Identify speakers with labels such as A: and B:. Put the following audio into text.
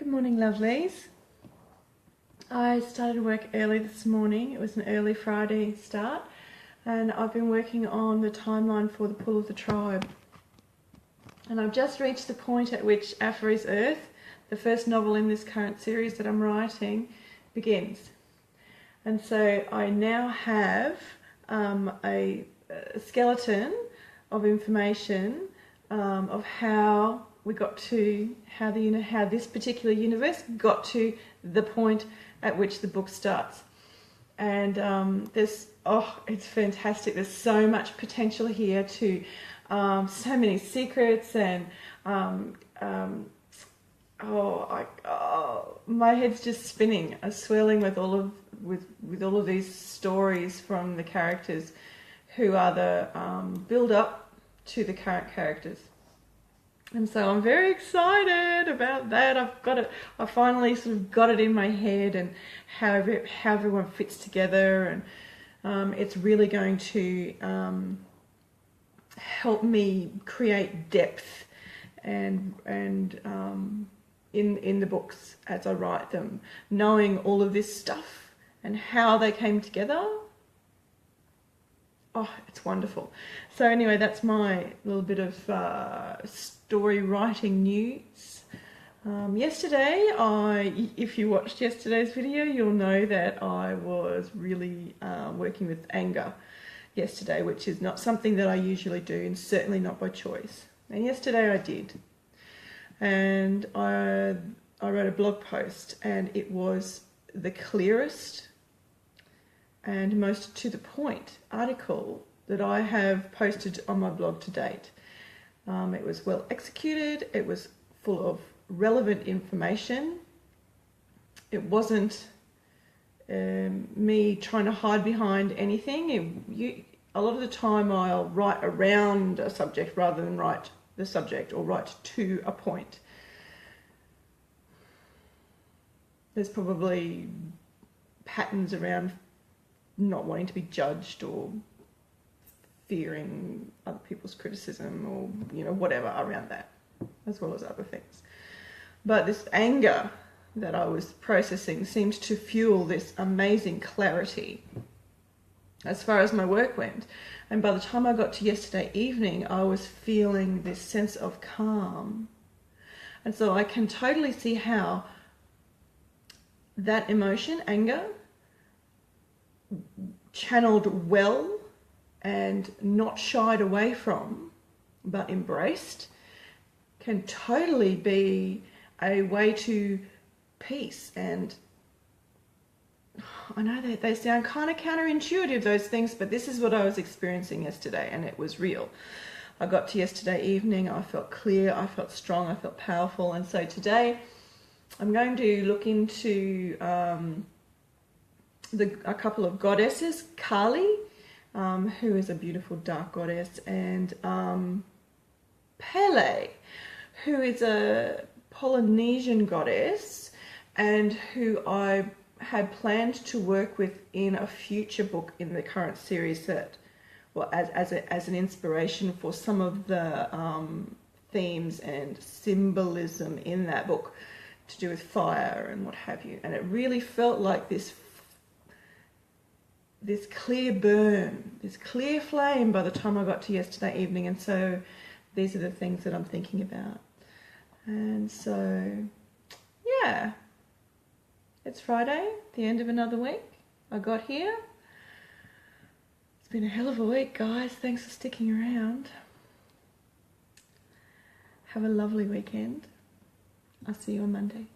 A: Good morning, lovelies. I started work early this morning. It was an early Friday start, and I've been working on the timeline for The Pull of the Tribe. And I've just reached the point at which Affery's Earth, the first novel in this current series that I'm writing, begins. And so I now have a skeleton of information of how we got to how this particular universe got to the point at which the book starts. And it's fantastic. There's so much potential here to so many secrets, and my head's just spinning, swirling with all of these stories from the characters who are the build up to the current characters. And so I'm very excited about that. I finally sort of got it in my head, and how everyone fits together, and it's really going to help me create depth and in the books as I write them, knowing all of this stuff and how they came together. Oh, it's wonderful. So anyway, that's my little bit of story writing news. Yesterday, if you watched yesterday's video, you'll know that I was really working with anger yesterday, which is not something that I usually do, and certainly not by choice. And yesterday I did. And I wrote a blog post, and it was the clearest and most to the point article that I have posted on my blog to date. It was well executed. It was full of relevant information. It wasn't me trying to hide behind anything. A lot of the time I'll write around a subject rather than write the subject or write to a point. There's probably patterns around not wanting to be judged or fearing other people's criticism, or whatever around that, as well as other things. But this anger that I was processing seemed to fuel this amazing clarity as far as my work went. And by the time I got to yesterday evening, I was feeling this sense of calm. And so I can totally see how that emotion, anger, channeled well and not shied away from, but embraced, can totally be a way to peace. And I know that they sound kind of counterintuitive, those things, but this is what I was experiencing yesterday, and it was real. I got to yesterday evening, I felt clear, I felt strong, I felt powerful. And so today I'm going to look into a couple of goddesses, Kali, who is a beautiful dark goddess, and Pele, who is a Polynesian goddess, and who I had planned to work with in a future book in the current series, that, well, as an inspiration for some of the themes and symbolism in that book to do with fire and what have you. And it really felt like this clear burn, this clear flame by the time I got to yesterday evening. And so these are the things that I'm thinking about. And so, yeah, it's Friday, the end of another week. I got here. It's been a hell of a week, guys. Thanks for sticking around. Have a lovely weekend. I'll see you on Monday.